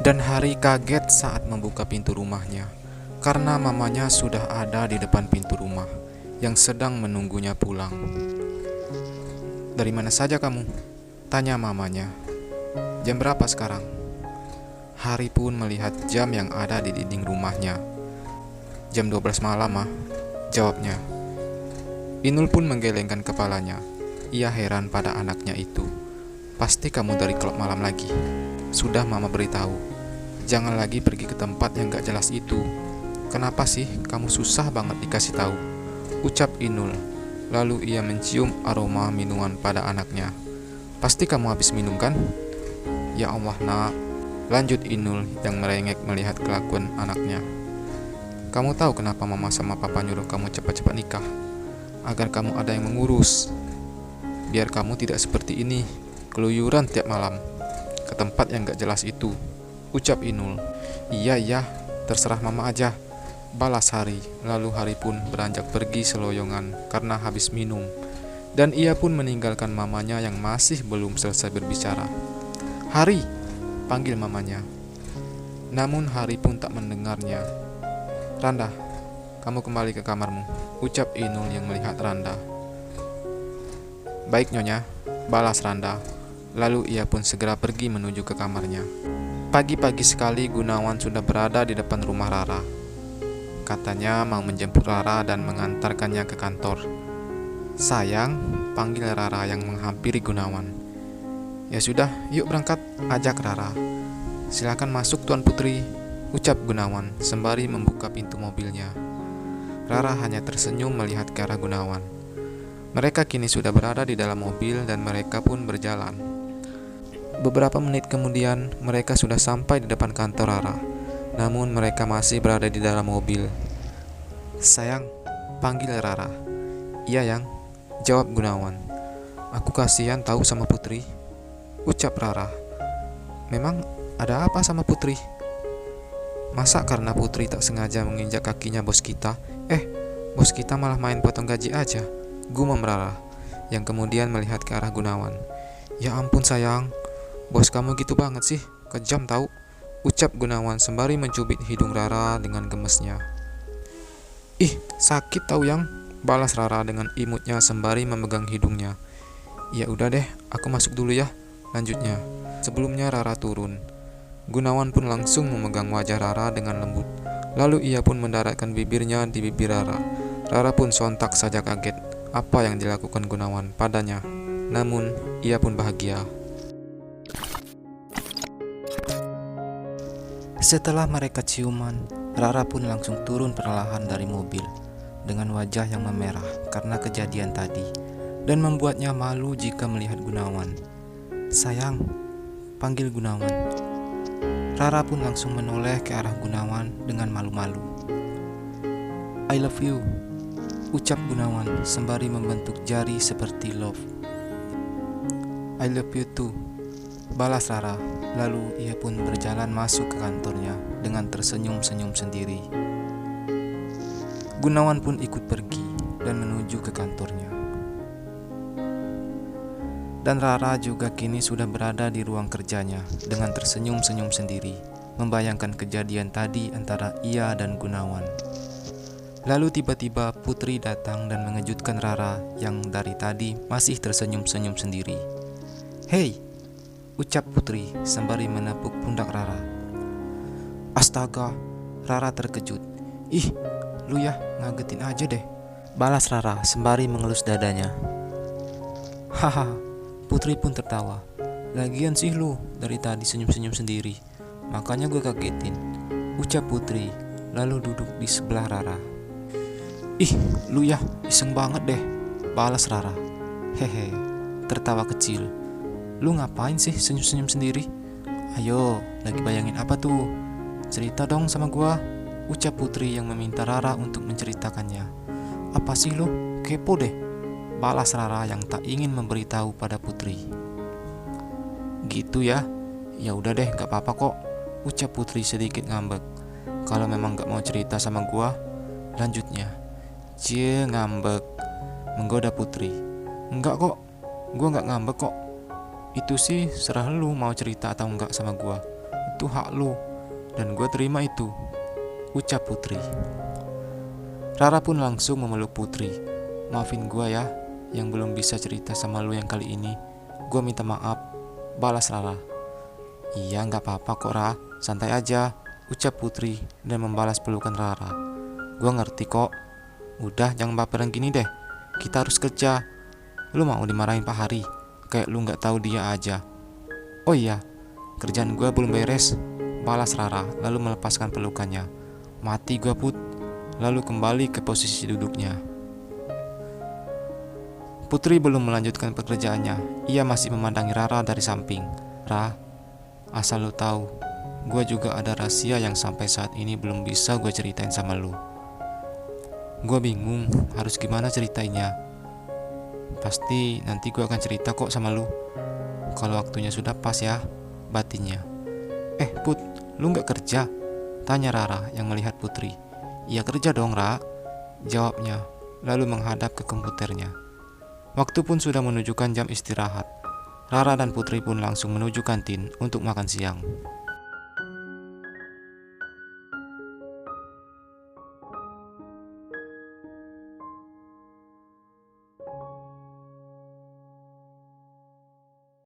Dan Hari kaget saat membuka pintu rumahnya, karena mamanya sudah ada di depan pintu rumah yang sedang menunggunya pulang. "Dari mana saja kamu?" tanya mamanya. "Jam berapa sekarang?" Hari pun melihat jam yang ada di dinding rumahnya. "Jam 12 malam, Ma," jawabnya. Inul pun menggelengkan kepalanya. Ia heran pada anaknya itu. "Pasti kamu dari klub malam lagi. Sudah Mama beritahu, jangan lagi pergi ke tempat yang gak jelas itu. Kenapa sih kamu susah banget dikasih tahu?" ucap Inul. Lalu ia mencium aroma minuman pada anaknya. "Pasti kamu habis minum kan?" "Ya Allah, Nak," lanjut Inul yang merengek melihat kelakuan anaknya. "Kamu tahu kenapa Mama sama Papa nyuruh kamu cepat-cepat nikah? Agar kamu ada yang mengurus. Biar kamu tidak seperti ini, keluyuran tiap malam ke tempat yang gak jelas itu," ucap Inul. Iya, terserah Mama aja," balas Hari. Lalu Hari pun beranjak pergi seloyongan karena habis minum. Dan ia pun meninggalkan mamanya yang masih belum selesai berbicara. "Hari!" panggil mamanya. Namun Hari pun tak mendengarnya. "Randa, kamu kembali ke kamarmu," ucap Inul yang melihat Randa. "Baik Nyonya," balas Randa. Lalu ia pun segera pergi menuju ke kamarnya. Pagi-pagi sekali Gunawan sudah berada di depan rumah Rara. Katanya mau menjemput Rara dan mengantarkannya ke kantor. "Sayang," panggil Rara yang menghampiri Gunawan. "Ya sudah, yuk berangkat," ajak Rara. "Silakan masuk Tuan Putri," ucap Gunawan sembari membuka pintu mobilnya. Rara hanya tersenyum melihat ke arah Gunawan. Mereka kini sudah berada di dalam mobil dan mereka pun berjalan. Beberapa menit kemudian mereka sudah sampai di depan kantor Rara. Namun mereka masih berada di dalam mobil. "Sayang," panggil Rara. "Iya Yang," jawab Gunawan. "Aku kasihan tahu sama Putri," ucap Rara. "Memang ada apa sama Putri? Masa karena Putri tak sengaja menginjak kakinya bos kita, bos kita malah main potong gaji aja?" gumam Rara, yang kemudian melihat ke arah Gunawan. "Ya ampun sayang, bos kamu gitu banget sih, kejam tahu," ucap Gunawan sembari mencubit hidung Rara dengan gemesnya. "Ih, sakit tahu Yang," balas Rara dengan imutnya sembari memegang hidungnya. "Ya udah deh, aku masuk dulu ya," lanjutnya. Sebelumnya Rara turun. Gunawan pun langsung memegang wajah Rara dengan lembut. Lalu ia pun mendaratkan bibirnya di bibir Rara. Rara pun sontak saja kaget apa yang dilakukan Gunawan padanya. Namun ia pun bahagia. Setelah mereka ciuman, Rara pun langsung turun perlahan dari mobil dengan wajah yang memerah karena kejadian tadi dan membuatnya malu jika melihat Gunawan. "Sayang," panggil Gunawan. Rara pun langsung menoleh ke arah Gunawan dengan malu-malu. "I love you," ucap Gunawan sembari membentuk jari seperti love. "I love you too," balas Rara. Lalu ia pun berjalan masuk ke kantornya dengan tersenyum-senyum sendiri. Gunawan pun ikut pergi dan menuju ke kantornya. Dan Rara juga kini sudah berada di ruang kerjanya dengan tersenyum-senyum sendiri, membayangkan kejadian tadi antara ia dan Gunawan. Lalu tiba-tiba Putri datang dan mengejutkan Rara yang dari tadi masih tersenyum-senyum sendiri. "Hei," ucap Putri sembari menepuk pundak Rara. "Astaga," Rara terkejut. "Ih, lu ya ngagetin aja deh," balas Rara sembari mengelus dadanya. "Haha," Putri pun tertawa. "Lagian sih lu dari tadi senyum-senyum sendiri, makanya gue kagetin," ucap Putri lalu duduk di sebelah Rara. "Ih, lu ya iseng banget deh," balas Rara. "Hehe," tertawa kecil. "Lu ngapain sih senyum-senyum sendiri? Ayo, lagi bayangin apa tuh? Cerita dong sama gua," ucap Putri yang meminta Rara untuk menceritakannya. "Apa sih lu? Kepo deh," balas Rara yang tak ingin memberitahu pada Putri. "Gitu ya? Ya udah deh, gak apa-apa kok," ucap Putri sedikit ngambek. "Kalau memang gak mau cerita sama gua," lanjutnya. "Cie, ngambek," menggoda Putri. "Enggak kok, gua gak ngambek kok. Itu sih serah lu mau cerita atau enggak sama gua," Itu hak lo, dan gue terima itu, ucap Putri. Rara pun langsung memeluk Putri. Maafin gue ya, yang belum bisa cerita sama lo yang kali ini. Gue minta maaf, balas Rara. Iya gak apa-apa kok Ra, santai aja, ucap Putri dan membalas pelukan Rara. Gue ngerti kok. Udah jangan baperan gini deh, kita harus kerja. Lu mau dimarahin Pak Hari, kayak lu gak tahu dia aja. Oh iya, kerjaan gue belum beres, balas Rara lalu melepaskan pelukannya. Mati gue Put, lalu kembali ke posisi duduknya. Putri belum melanjutkan pekerjaannya. Ia masih memandangi Rara dari samping. Ra, asal lu tahu, gue juga ada rahasia yang sampai saat ini belum bisa gue ceritain sama lu. Gue bingung harus gimana ceritainnya. Pasti nanti gue akan cerita kok sama lu kalau waktunya sudah pas ya, batinnya. Put, lu gak kerja? Tanya Rara yang melihat Putri. Iya kerja dong Ra, jawabnya lalu menghadap ke komputernya. Waktu pun sudah menunjukkan jam istirahat. Rara dan Putri pun langsung menuju kantin untuk makan siang.